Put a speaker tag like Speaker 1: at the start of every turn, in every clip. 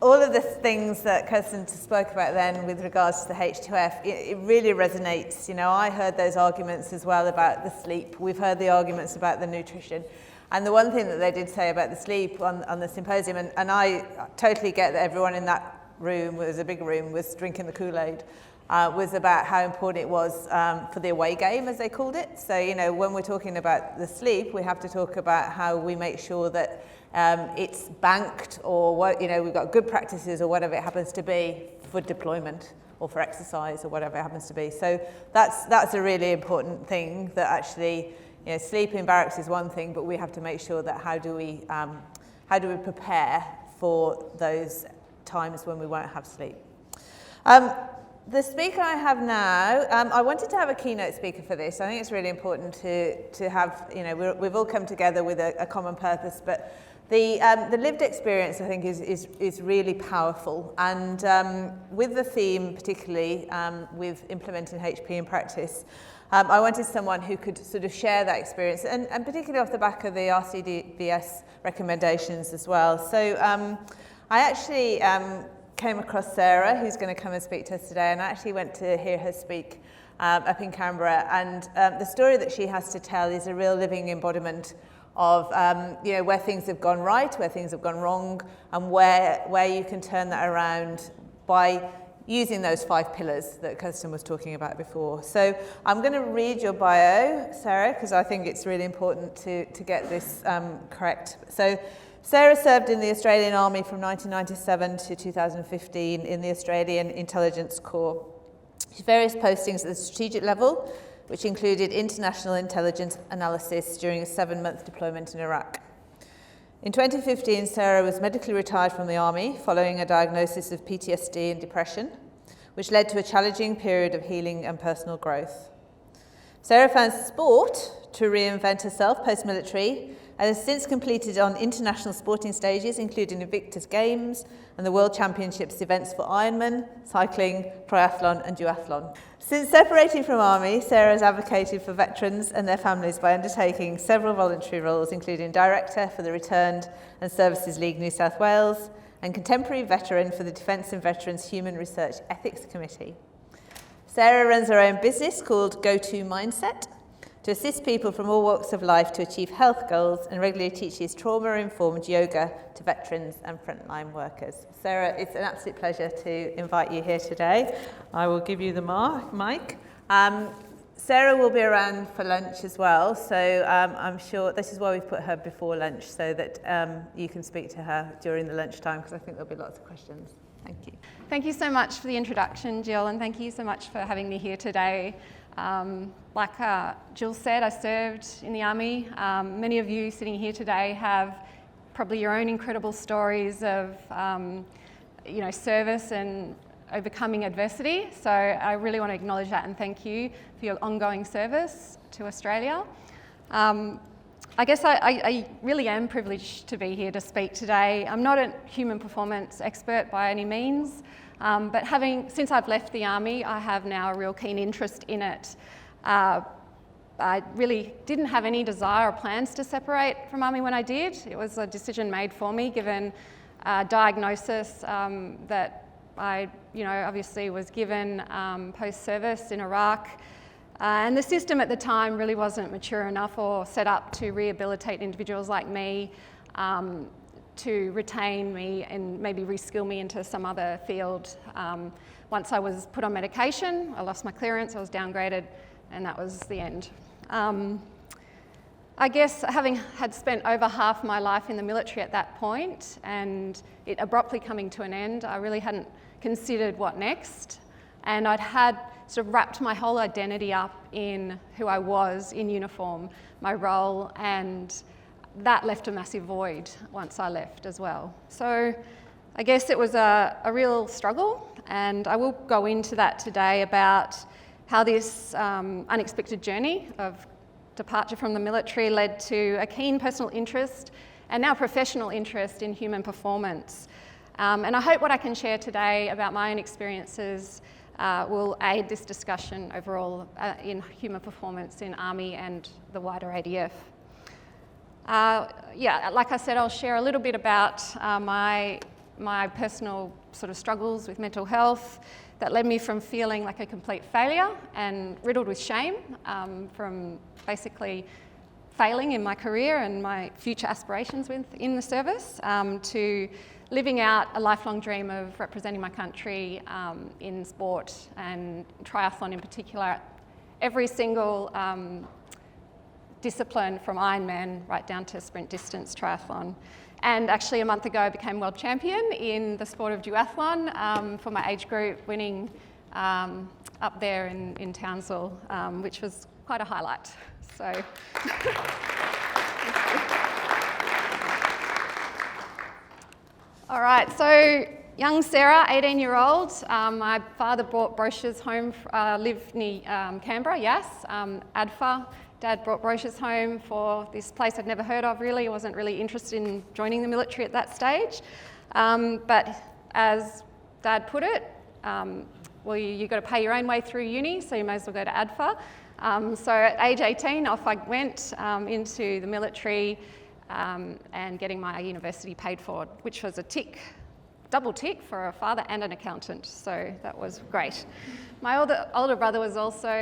Speaker 1: all of the things that Kirsten spoke about then with regards to the H2F, it really resonates. You know, I heard those arguments as well about the sleep. We've heard the arguments about the nutrition. And the one thing that they did say about the sleep on the symposium, and I totally get that everyone in that room, was a big room, was drinking the Kool-Aid, was about how important it was for the away game, as they called it. So, you know, when we're talking about the sleep, we have to talk about how we make sure that it's banked, or what, you know, we've got good practices or whatever it happens to be for deployment or for exercise or whatever it happens to be. So that's a really important thing, that actually, you know, sleep in barracks is one thing, but we have to make sure that how do we prepare for those times when we won't have sleep. The speaker I have now, I wanted to have a keynote speaker for this. I think it's really important to have, you know, we've all come together with a common purpose, but the lived experience, I think, is really powerful. And with the theme, particularly with implementing HP in practice, I wanted someone who could sort of share that experience, and particularly off the back of the RCDBS recommendations as well. So I actually came across Sarah, who's going to come and speak to us today, and I actually went to hear her speak up in Canberra. And the story that she has to tell is a real living embodiment of you know, where things have gone right, where things have gone wrong, and where you can turn that around by using those 5 pillars that Kirsten was talking about before. So I'm going to read your bio, Sarah, because I think it's really important to get this correct. So Sarah served in the Australian Army from 1997 to 2015 in the Australian Intelligence Corps. Various postings at the strategic level, which included international intelligence analysis during a 7-month deployment in Iraq. In 2015, Sarah was medically retired from the Army following a diagnosis of PTSD and depression, which led to a challenging period of healing and personal growth. Sarah found sport to reinvent herself post-military, and has since competed on international sporting stages, including Invictus Games and the World Championships events for Ironman, cycling, triathlon and duathlon. Since separating from Army, Sarah has advocated for veterans and their families by undertaking several voluntary roles, including Director for the Returned and Services League New South Wales and Contemporary Veteran for the Defence and Veterans Human Research Ethics Committee. Sarah runs her own business called Go-To Mindset to assist people from all walks of life to achieve health goals, and regularly teaches trauma-informed yoga to veterans and frontline workers. Sarah, it's an absolute pleasure to invite you here today. I will give you the mic. Sarah will be around for lunch as well, so I'm sure this is why we've put her before lunch, so that you can speak to her during the lunchtime, because I think there'll be lots of questions. Thank you.
Speaker 2: Thank you so much for the introduction, Jill, and thank you so much for having me here today. Like Jill said, I served in the Army. Many of you sitting here today have probably your own incredible stories of you know, service and overcoming adversity. So I really want to acknowledge that and thank you for your ongoing service to Australia. I guess I really am privileged to be here to speak today. I'm not a human performance expert by any means, but since I've left the Army, I have now a real keen interest in it. I really didn't have any desire or plans to separate from Army when I did. It was a decision made for me, given a diagnosis that I, obviously was given post-service in Iraq. And the system at the time really wasn't mature enough or set up to rehabilitate individuals like me, to retain me and maybe reskill me into some other field. Once I was put on medication, I lost my clearance, I was downgraded, and that was the end. I guess having had spent over half my life in the military at that point and it abruptly coming to an end, I really hadn't considered what next. And I'd had sort of wrapped my whole identity up in who I was in uniform, my role, and that left a massive void once I left as well. So I guess it was a real struggle, and I will go into that today about how this unexpected journey of departure from the military led to a keen personal interest and now professional interest in human performance. And I hope what I can share today about my own experiences will aid this discussion overall in human performance in Army and the wider ADF. Like I said, I'll share a little bit about my my personal sort of struggles with mental health that led me from feeling like a complete failure and riddled with shame from basically failing in my career and my future aspirations within the service, to living out a lifelong dream of representing my country in sport and triathlon in particular. Every single discipline from Ironman right down to sprint distance triathlon. And actually a month ago I became world champion in the sport of duathlon for my age group, winning up there in Townsville, which was quite a highlight. So. All right, so young Sarah, 18-year-old. My father brought brochures home, lived near Canberra, yes, ADFA. Dad brought brochures home for this place I'd never heard of really. I wasn't really interested in joining the military at that stage. But as Dad put it, well, you've got to pay your own way through uni, so you may as well go to ADFA. So at age 18, off I went into the military and getting my university paid for, which was a double tick for a father and an accountant, so that was great. My older brother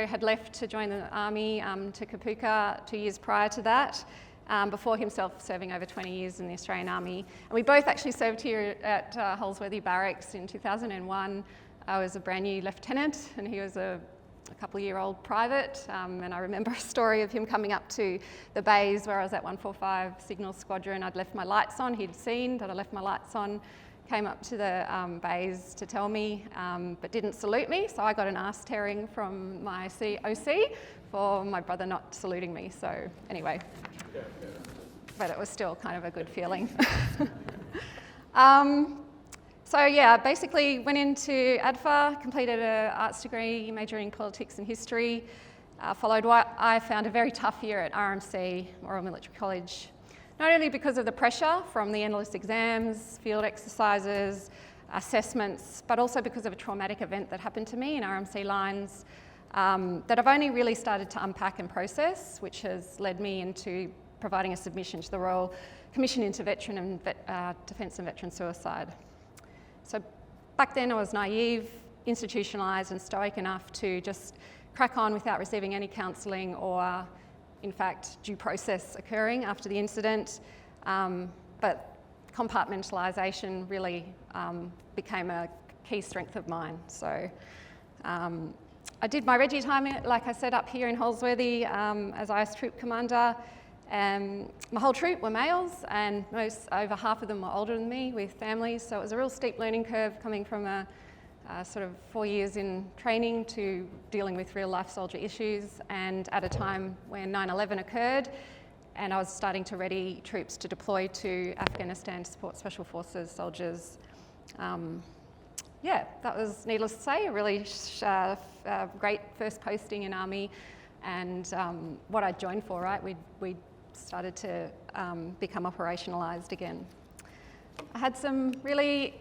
Speaker 2: had left to join the Army to Kapuka 2 years prior to that, before himself serving over 20 years in the Australian Army. And we both actually served here at Holsworthy Barracks in 2001. I was a brand new lieutenant and he was a couple-year-old private, and I remember a story of him coming up to the bays where I was at 145 Signal Squadron. I'd left my lights on, he'd seen that I left my lights on, came up to the bays to tell me, but didn't salute me, so I got an arse tearing from my OC for my brother not saluting me, so anyway. But it was still kind of a good feeling. So yeah, basically went into ADFA, completed an arts degree, majoring in politics and history, followed what I found a very tough year at RMC, Royal Military College. Not only because of the pressure from the endless exams, field exercises, assessments, but also because of a traumatic event that happened to me in RMC lines that I've only really started to unpack and process, which has led me into providing a submission to the Royal Commission into Veteran and Defence and Veteran Suicide. So back then I was naive, institutionalised and stoic enough to just crack on without receiving any counselling or, in fact, due process occurring after the incident. But compartmentalisation really became a key strength of mine. So I did my Reggie time, like I said, up here in Holsworthy as IS Troop Commander. My whole troop were males and over half of them were older than me with families, so it was a real steep learning curve coming from a sort of 4 years in training to dealing with real life soldier issues, and at a time when 9/11 occurred and I was starting to ready troops to deploy to Afghanistan to support Special Forces soldiers. Yeah, that was, needless to say, a really great first posting in Army, and what I joined for, right? We started to become operationalised again. I had some really,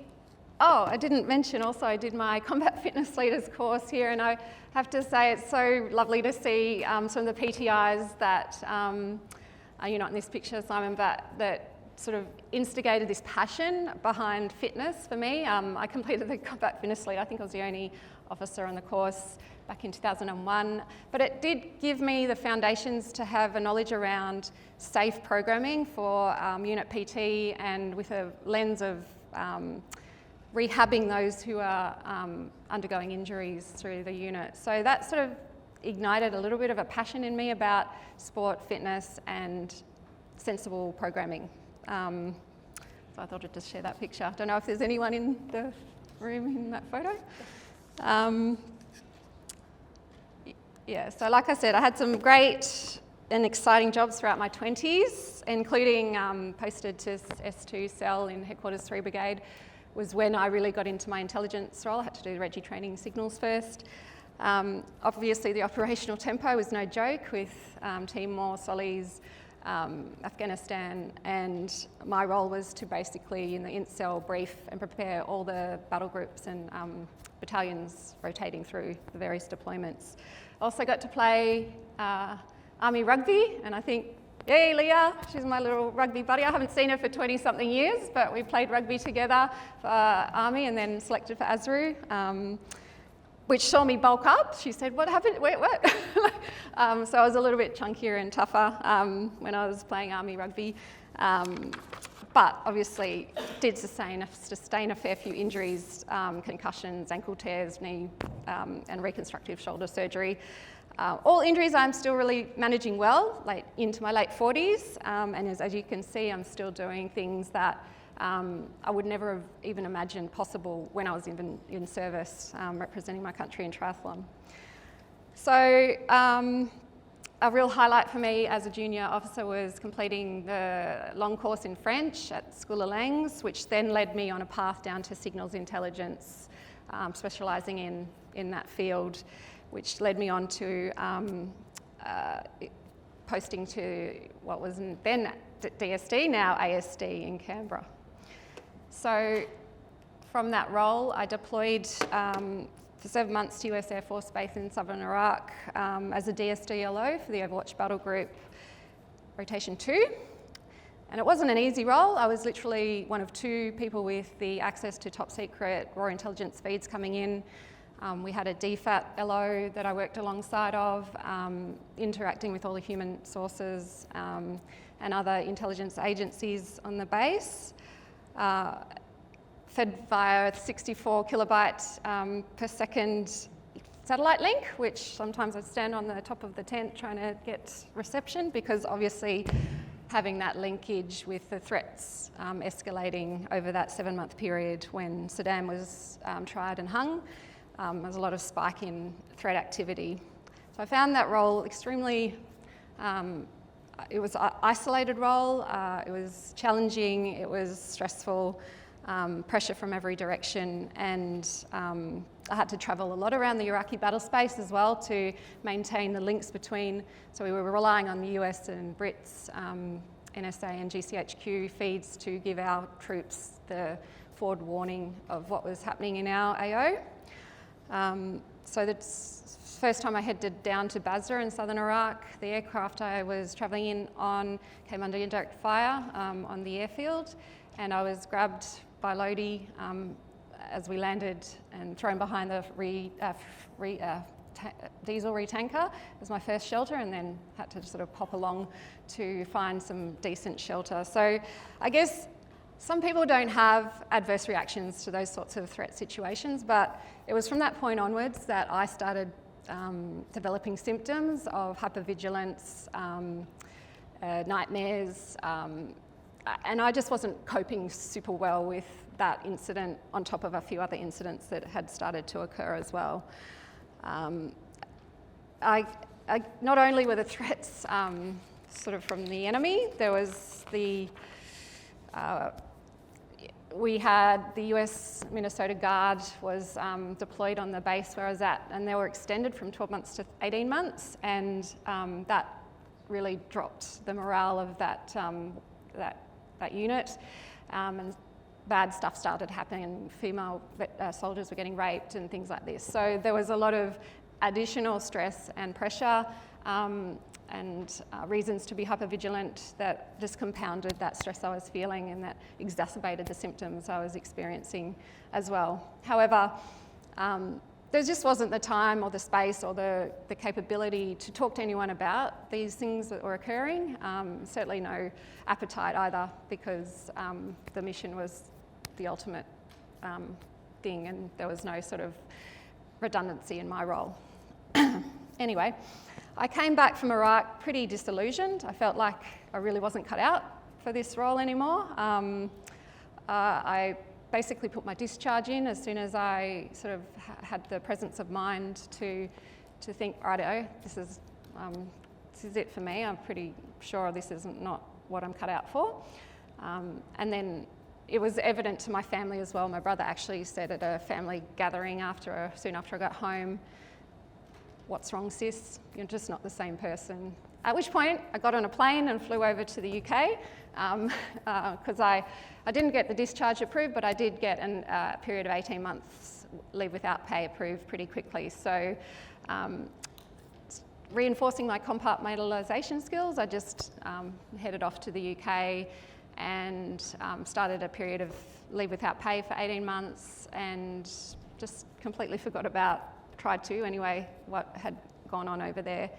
Speaker 2: I didn't mention also I did my Combat Fitness Leaders course here, and I have to say it's so lovely to see some of the PTIs that, you're not in this picture, Simon, but that sort of instigated this passion behind fitness for me. I completed the Combat Fitness Leader, I think I was the only officer on the course back in 2001, but it did give me the foundations to have a knowledge around safe programming for unit PT and with a lens of rehabbing those who are undergoing injuries through the unit. So that sort of ignited a little bit of a passion in me about sport, fitness and sensible programming. So I thought I'd just share that picture. I don't know if there's anyone in the room in that photo. Yeah, so like I said, I had some great and exciting jobs throughout my 20s, including posted to S2 Cell in Headquarters 3 Brigade was when I really got into my intelligence role. I had to do the Reggie training signals first. Obviously the operational tempo was no joke with Timor, Solis, Afghanistan, and my role was to basically in the int cell brief and prepare all the battle groups and battalions rotating through the various deployments. Also got to play Army rugby, and I think Yay, Leah, she's my little rugby buddy. I haven't seen her for 20-something years, but we played rugby together for Army and then selected for ASRU, which saw me bulk up. She said, what happened? Wait, what? So I was a little bit chunkier and tougher when I was playing Army rugby. But obviously did sustain a fair few injuries, concussions, ankle tears, knee and reconstructive shoulder surgery. All injuries I'm still really managing well, into my late 40s, and as you can see, I'm still doing things that I would never have even imagined possible when I was even in service, representing my country in triathlon. So a real highlight for me as a junior officer was completing the long course in French at School of Langs, which then led me on a path down to signals intelligence, specialising in that field, which led me on to posting to what was then DSD, now ASD in Canberra. So from that role, I deployed for 7 months to US Air Force Base in southern Iraq as a DSD-LO for the Overwatch Battle Group Rotation 2. And it wasn't an easy role. I was literally one of 2 people with the access to top secret raw intelligence feeds coming in. We had a DFAT LO that I worked alongside of, interacting with all the human sources and other intelligence agencies on the base. Fed via 64 kilobyte per second satellite link, which sometimes I'd stand on the top of the tent trying to get reception, because obviously having that linkage with the threats escalating over that 7-month period when Saddam was tried and hung, there was a lot of spike in threat activity. So I found that role extremely, it was an isolated role, it was challenging, it was stressful, pressure from every direction, and I had to travel a lot around the Iraqi battle space as well to maintain the links between, so we were relying on the US and Brits, NSA and GCHQ feeds to give our troops the forward warning of what was happening in our AO. So the first time I headed down to Basra in southern Iraq, the aircraft I was travelling in on came under indirect fire on the airfield, and I was grabbed by Lodi as we landed and thrown behind the diesel retanker. It was my first shelter, and then had to sort of pop along to find some decent shelter. So I guess some people don't have adverse reactions to those sorts of threat situations, but it was from that point onwards that I started developing symptoms of hypervigilance, nightmares, and I just wasn't coping super well with that incident on top of a few other incidents that had started to occur as well. Not only were the threats sort of from the enemy, there was we had the US Minnesota Guard was deployed on the base where I was at, and they were extended from 12 months to 18 months, and that really dropped the morale of that unit, and bad stuff started happening. Female soldiers were getting raped and things like this. So there was a lot of additional stress and pressure and reasons to be hypervigilant that just compounded that stress I was feeling, and that exacerbated the symptoms I was experiencing as well. However, there just wasn't the time or the space or the capability to talk to anyone about these things that were occurring. Certainly no appetite either, because the mission was the ultimate thing, and there was no sort of redundancy in my role. Anyway, I came back from Iraq pretty disillusioned. I felt like I really wasn't cut out for this role anymore. I basically put my discharge in as soon as I sort of had the presence of mind to think, righto, this is it for me. I'm pretty sure this is not what I'm cut out for. And then it was evident to my family as well. My brother actually said at a family gathering soon after I got home, "What's wrong, sis? You're just not the same person." At which point I got on a plane and flew over to the UK, because I didn't get the discharge approved, but I did get a period of 18 months leave without pay approved pretty quickly. So reinforcing my compartmentalisation skills, I just headed off to the UK and started a period of leave without pay for 18 months and just completely forgot about, tried to anyway, what had gone on over there.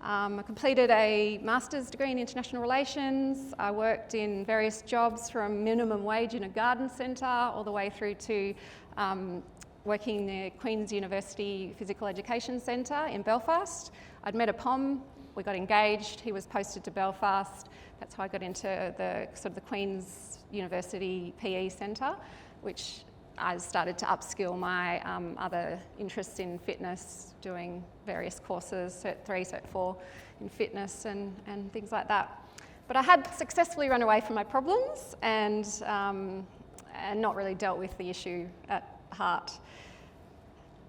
Speaker 2: I completed a master's degree in international relations. I worked in various jobs from minimum wage in a garden centre all the way through to working in the Queen's University Physical Education Centre in Belfast. I'd met a POM, we got engaged, he was posted to Belfast. That's how I got into the sort of the Queen's University PE Centre, which I started to upskill my other interests in fitness, doing various courses, Cert 3, Cert 4 in fitness and things like that. But I had successfully run away from my problems and not really dealt with the issue at heart.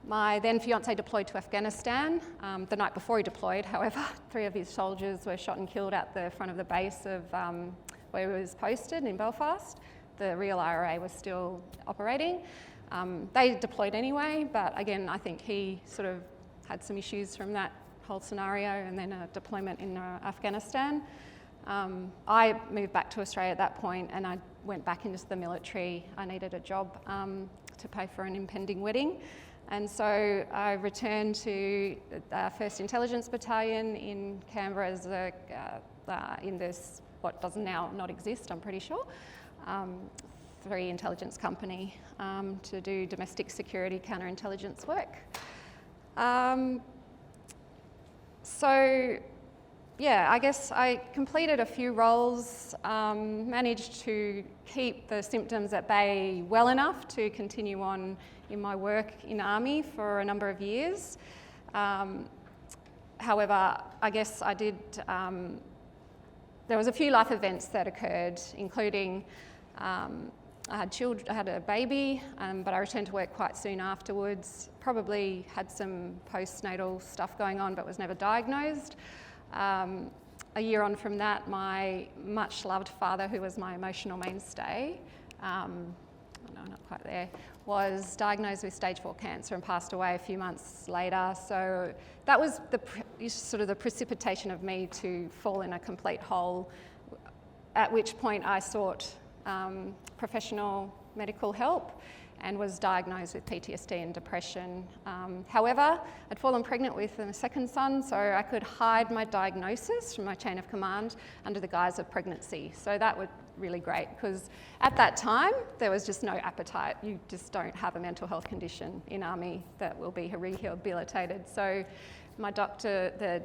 Speaker 2: My then fiancé deployed to Afghanistan. The night before he deployed, however, 3 of his soldiers were shot and killed at the front of the base of where he was posted in Belfast. The real IRA was still operating. They deployed anyway, but again, I think he sort of had some issues from that whole scenario and then a deployment in Afghanistan. I moved back to Australia at that point and I went back into the military. I needed a job to pay for an impending wedding. And so I returned to the 1st Intelligence Battalion in Canberra as in this, what does now not exist, I'm pretty sure, 3 intelligence company to do domestic security counterintelligence work. So yeah, I guess I completed a few roles, managed to keep the symptoms at bay well enough to continue on in my work in Army for a number of years. However, I guess I did, there was a few life events that occurred, including I had a baby, but I returned to work quite soon afterwards. Probably had some postnatal stuff going on, but was never diagnosed. A year on from that, my much loved father, who was my emotional mainstay, no, not quite there, was diagnosed with stage 4 cancer and passed away a few months later. So that was sort of the precipitation of me to fall in a complete hole, at which point I sought professional medical help and was diagnosed with PTSD and depression. However, I'd fallen pregnant with a second son, so I could hide my diagnosis from my chain of command under the guise of pregnancy. So that was really great, because at that time, there was just no appetite. You just don't have a mental health condition in Army that will be rehabilitated. So my doctor, the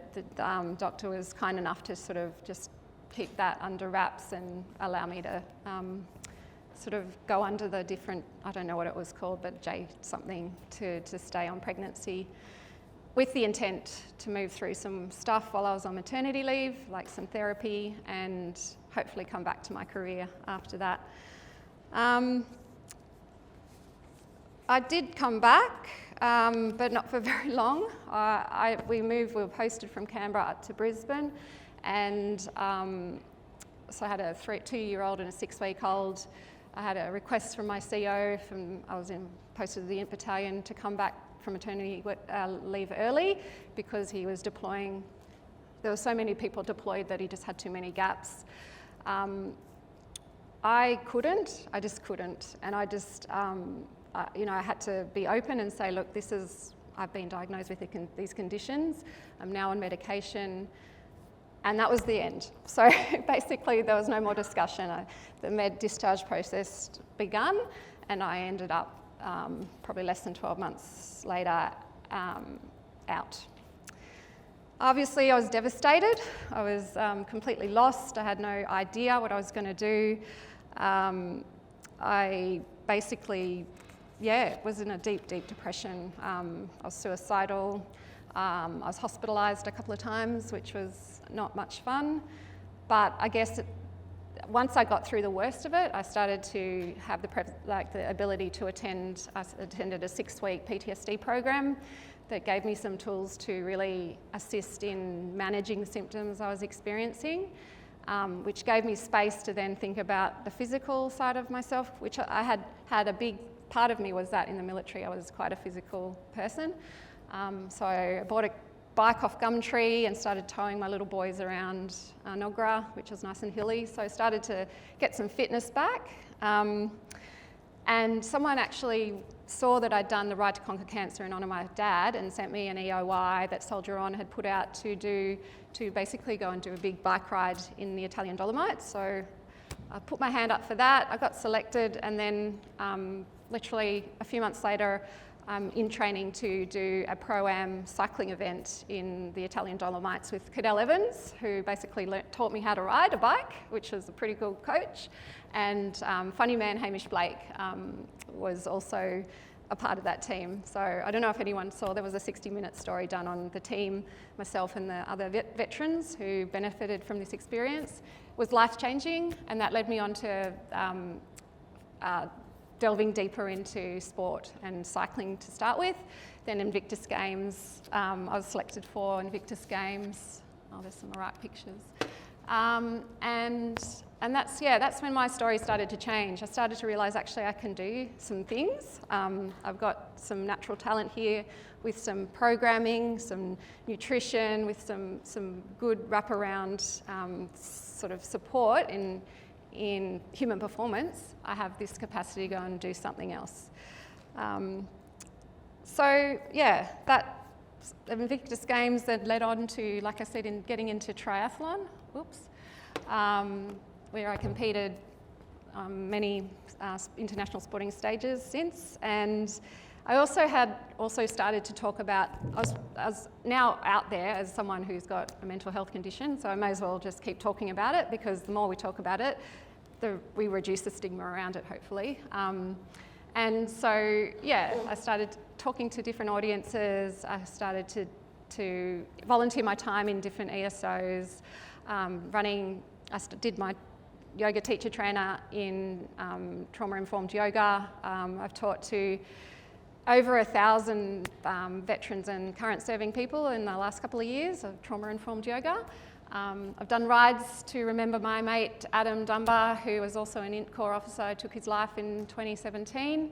Speaker 2: doctor was kind enough to sort of just keep that under wraps and allow me to sort of go under the different, I don't know what it was called, but J something to stay on pregnancy, with the intent to move through some stuff while I was on maternity leave, like some therapy, and hopefully come back to my career after that. I did come back, but not for very long. We were posted from Canberra to Brisbane, and so I had a 2-year-old and a 6-week-old. I had a request from my CO, I was posted to the Int Battalion, to come back from maternity leave early because he was deploying. There were so many people deployed that he just had too many gaps. I just couldn't. And I just, I had to be open and say, look, I've been diagnosed with these conditions. I'm now on medication. And that was the end. So basically there was no more discussion. The med discharge process begun, and I ended up probably less than 12 months later out. Obviously I was devastated. I was completely lost. I had no idea what I was going to do. I basically, was in a deep, deep depression. I was suicidal. I was hospitalised a couple of times, which was not much fun. But I guess once I got through the worst of it, I started to have the ability to attend. I attended a 6-week PTSD program that gave me some tools to really assist in managing the symptoms I was experiencing, which gave me space to then think about the physical side of myself, which I had a big part of me was that in the military I was quite a physical person. So I bought bike off Gumtree and started towing my little boys around Nogra, which was nice and hilly. So I started to get some fitness back. And someone actually saw that I'd done the Ride to Conquer Cancer in honour of my dad and sent me an EOI that Soldier On had put out to basically go and do a big bike ride in the Italian Dolomites. So I put my hand up for that. I got selected, and then literally a few months later, I'm in training to do a Pro-Am cycling event in the Italian Dolomites with Cadell Evans, who basically taught me how to ride a bike, which was a pretty cool coach. And funny man Hamish Blake was also a part of that team. So I don't know if anyone saw, there was a 60-minute story done on the team, myself and the other veterans who benefited from this experience. It was life-changing, and that led me on to delving deeper into sport and cycling to start with. Then Invictus Games, I was selected for Invictus Games. Oh, there's some Iraq pictures. And that's when my story started to change. I started to realise actually I can do some things. I've got some natural talent here with some programming, some nutrition, with some good wraparound sort of support in human performance. I have this capacity to go and do something else. That Invictus Games that led on to, like I said, in getting into triathlon. Where I competed on many international sporting stages since. And I also started to talk about, I was now out there as someone who's got a mental health condition, so I may as well just keep talking about it, because the more we talk about it, we reduce the stigma around it, hopefully. And so, I started talking to different audiences. I started to volunteer my time in different ESOs, I did my yoga teacher trainer in trauma-informed yoga. I've taught to over 1,000 veterans and current serving people in the last couple of years of trauma-informed yoga. I've done rides to remember my mate Adam Dunbar, who was also an INT Corps officer, took his life in 2017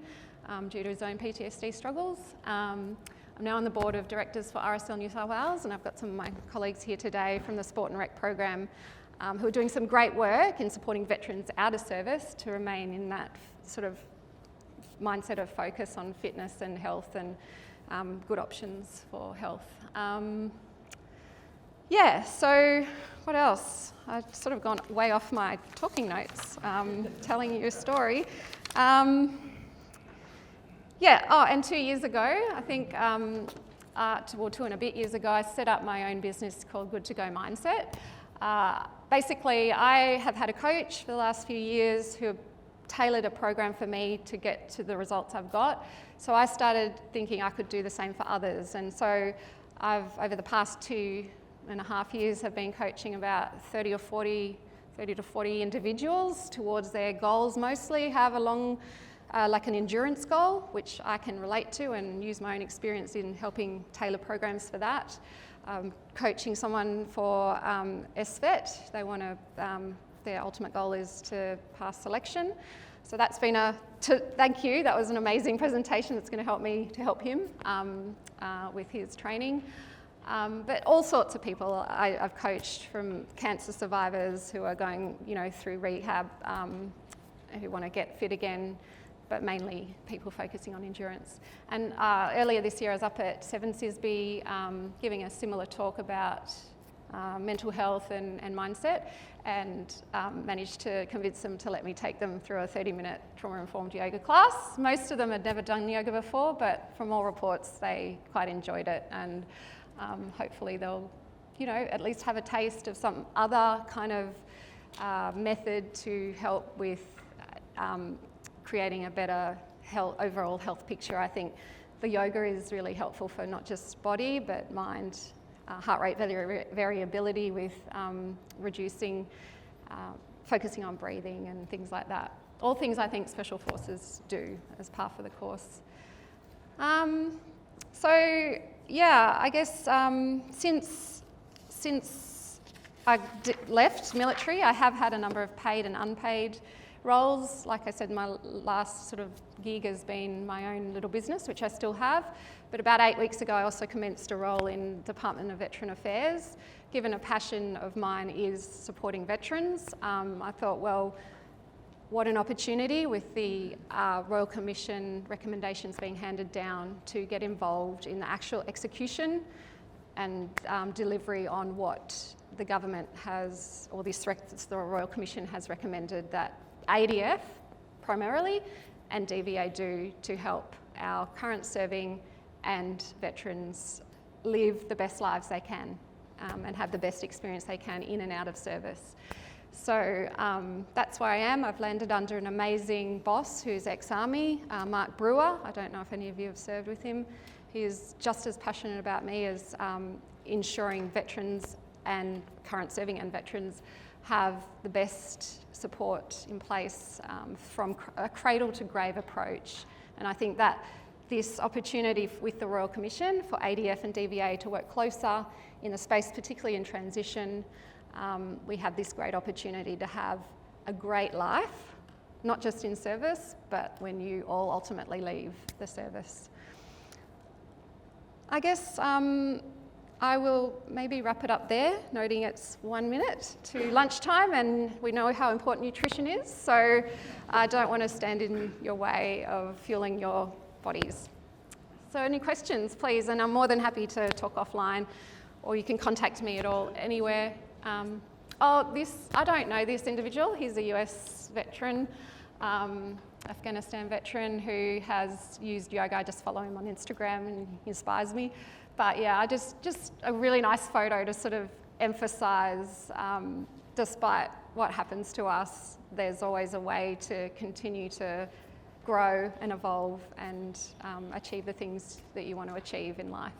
Speaker 2: due to his own PTSD struggles. I'm now on the board of directors for RSL New South Wales, and I've got some of my colleagues here today from the Sport and Rec program who are doing some great work in supporting veterans out of service to remain in that sort of mindset of focus on fitness and health and good options for health. So what else? I've sort of gone way off my talking notes, telling you a story. And 2 years ago, I think, 2 and a bit years ago, I set up my own business called Good to Go Mindset. Basically, I have had a coach for the last few years who tailored a program for me to get to the results I've got. So I started thinking I could do the same for others. And so I've, over the past 2.5 years, have been coaching about 30 to 40 individuals towards their goals. Mostly have a long, like an endurance goal, which I can relate to and use my own experience in helping tailor programs for that. Coaching someone for SVET, they want to, their ultimate goal is to pass selection. So that's been thank you, that was an amazing presentation that's going to help me to help him with his training. But all sorts of people I've coached, from cancer survivors who are going, through rehab, who want to get fit again, but mainly people focusing on endurance. And earlier this year I was up at Seven Sisby giving a similar talk about mental health and mindset, and managed to convince them to let me take them through a 30-minute trauma-informed yoga class. Most of them had never done yoga before, but from all reports they quite enjoyed it, and hopefully they'll at least have a taste of some other kind of method to help with creating a better overall health picture. I think the yoga is really helpful for not just body, but mind, heart rate variability with reducing, focusing on breathing and things like that. All things I think Special Forces do as part of the course. I guess since I left military, I have had a number of paid and unpaid roles. Like I said, my last sort of gig has been my own little business, which I still have. But about 8 weeks ago, I also commenced a role in Department of Veteran Affairs. Given a passion of mine is supporting veterans, I thought, well, what an opportunity with the Royal Commission recommendations being handed down to get involved in the actual execution and delivery on what the government has, or the Royal Commission has recommended that ADF primarily and DVA do to help our current serving and veterans live the best lives they can and have the best experience they can in and out of service. So that's where I am. I've landed under an amazing boss who's ex-Army, Mark Brewer. I don't know if any of you have served with him. He is just as passionate about me as ensuring veterans and current serving and veterans have the best support in place from a cradle to grave approach. And I think that this opportunity with the Royal Commission for ADF and DVA to work closer in the space, particularly in transition, we have this great opportunity to have a great life, not just in service, but when you all ultimately leave the service. I guess I will maybe wrap it up there, noting it's 1 minute to lunchtime and we know how important nutrition is, so I don't want to stand in your way of fueling your bodies. So any questions, please, and I'm more than happy to talk offline, or you can contact me at all, anywhere. I don't know this individual. He's a US veteran, Afghanistan veteran who has used yoga. I just follow him on Instagram and he inspires me. But yeah, just a really nice photo to sort of emphasise, despite what happens to us, there's always a way to continue to grow and evolve and achieve the things that you want to achieve in life.